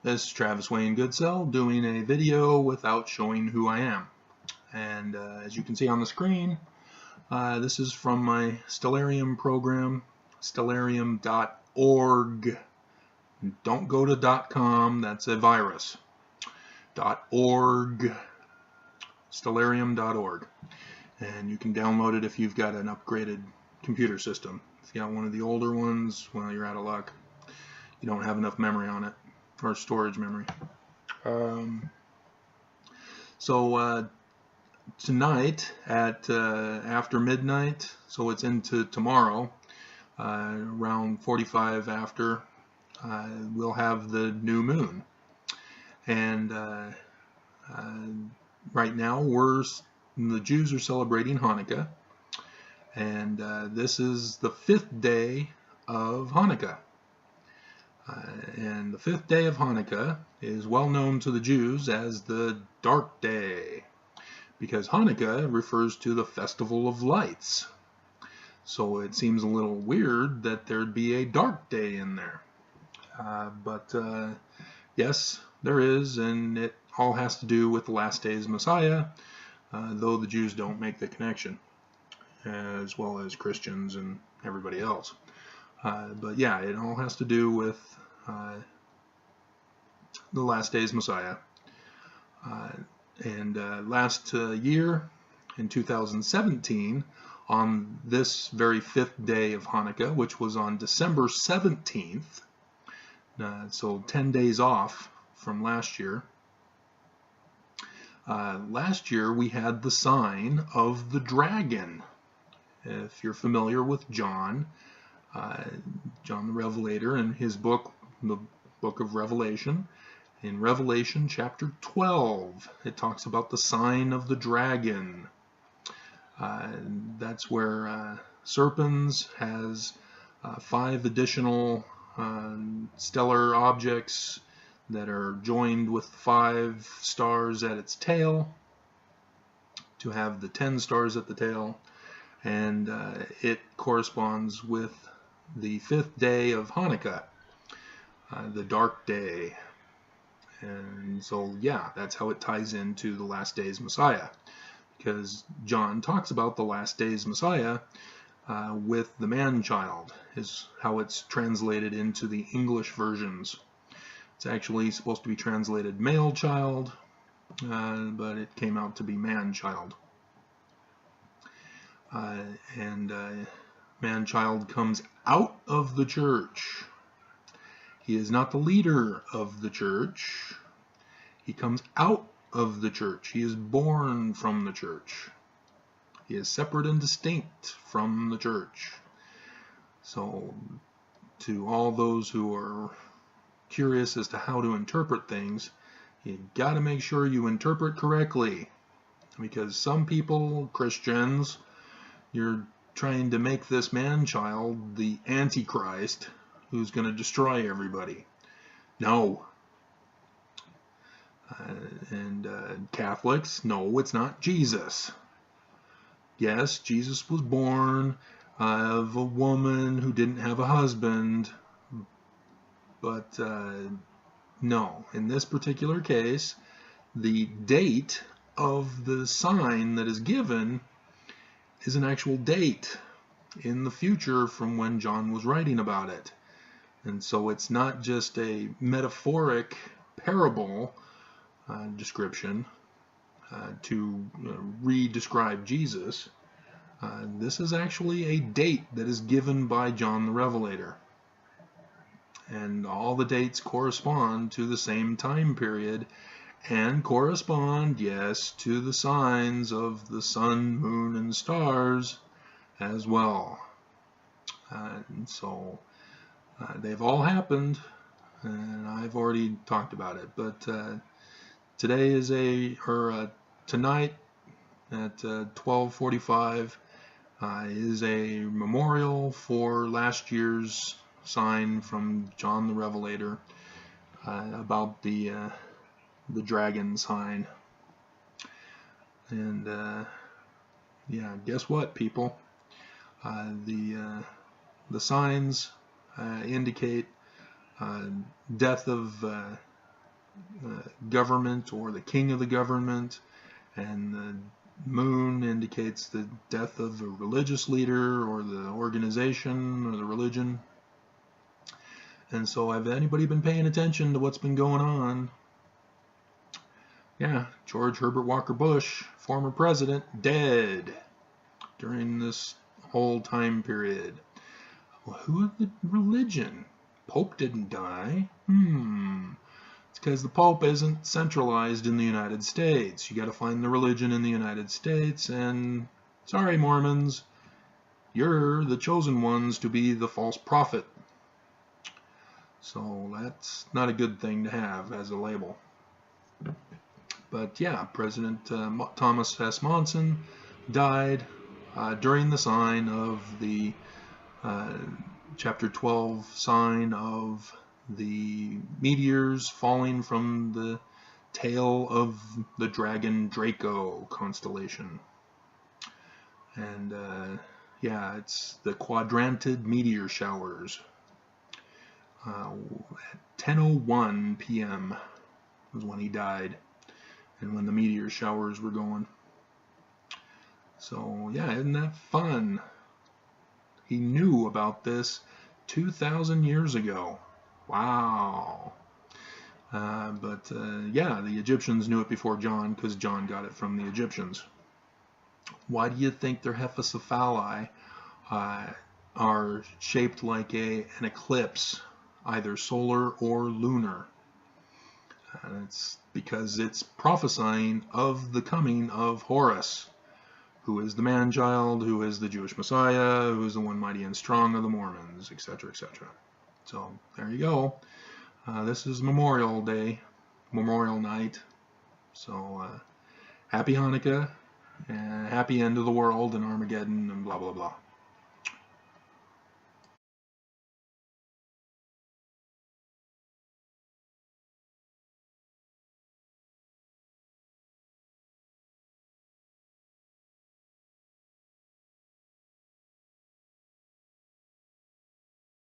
This is Travis Wayne Goodsell doing a video without showing who I am. And as you can see on the screen, this is from my Stellarium program, stellarium.org. Don't go to .com, that's a virus. .org, stellarium.org. And you can download it if you've got an upgraded computer system. If you got one of the older ones, well, you're out of luck. You don't have enough memory on it, or storage memory. Tonight at after midnight, so it's into tomorrow, around 45 after, we'll have the new moon. And right now the Jews are celebrating Hanukkah, and this is the 5th day of Hanukkah. And the 5th day of Hanukkah is well known to the Jews as the dark day, because Hanukkah refers to the festival of lights. So it seems a little weird that there'd be a dark day in there. But yes, there is, and it all has to do with the last days Messiah, though the Jews don't make the connection, as well as Christians and everybody else. But yeah, it all has to do with the last days Messiah. Last year, in 2017, on this very 5th day of Hanukkah, which was on December 17th, so 10 days off from last year, we had the sign of the dragon. If you're familiar with John the Revelator and his book, the book of Revelation, in Revelation chapter 12, it talks about the sign of the dragon. That's where Serpens has 5 additional stellar objects that are joined with 5 stars at its tail to have the 10 stars at the tail, and it corresponds with the 5th day of Hanukkah, the dark day. And so yeah, that's how it ties into the last days Messiah, because John talks about the last days Messiah with the man-child, is how it's translated into the English versions. It's actually supposed to be translated male child, but it came out to be man-child. Man-child comes out of the church. He is not the leader of the church. He comes out of the church. He is born from the church. He is separate and distinct from the church. So, to all those who are curious as to how to interpret things, you got to make sure you interpret correctly, because some people, Christians, you're trying to make this man-child the Antichrist who's going to destroy everybody. No. Catholics, no, it's not Jesus. Yes, Jesus was born of a woman who didn't have a husband, but no, in this particular case, the date of the sign that is given is an actual date in the future from when John was writing about it. And so it's not just a metaphoric parable description to re-describe Jesus. This is actually a date that is given by John the Revelator. And all the dates correspond to the same time period and correspond, yes, to the signs of the sun, moon, and stars as well. So they've all happened, and I've already talked about it. But today is tonight at 12:45 is a memorial for last year's sign from John the Revelator about the dragon sign. And yeah, guess what, people? The signs indicate death of government or the king of the government, and the moon indicates the death of a religious leader or the organization or the religion. And so have anybody been paying attention to what's been going on? Yeah, George Herbert Walker Bush, former president, dead during this whole time period. Well, who of the religion? Pope didn't die. It's because the Pope isn't centralized in the United States. You got to find the religion in the United States, and sorry, Mormons, you're the chosen ones to be the false prophet. So that's not a good thing to have as a label. But yeah, President Thomas S. Monson died during the sign of the chapter 12 sign of the meteors falling from the tail of the dragon Draco constellation. And yeah, it's the quadranted meteor showers. At 10:01 p.m. was when he died, and when the meteor showers were going. So yeah, isn't that fun? He knew about this 2,000 years ago. Wow. But yeah, the Egyptians knew it before John, because John got it from the Egyptians. Why do you think their hephacephali are shaped like an eclipse, either solar or lunar? It's because it's prophesying of the coming of Horus, who is the man-child, who is the Jewish Messiah, who is the one mighty and strong of the Mormons, etc., etc. So there you go. This is Memorial Day, Memorial Night. So happy Hanukkah, and happy end of the world, and Armageddon, and blah, blah, blah.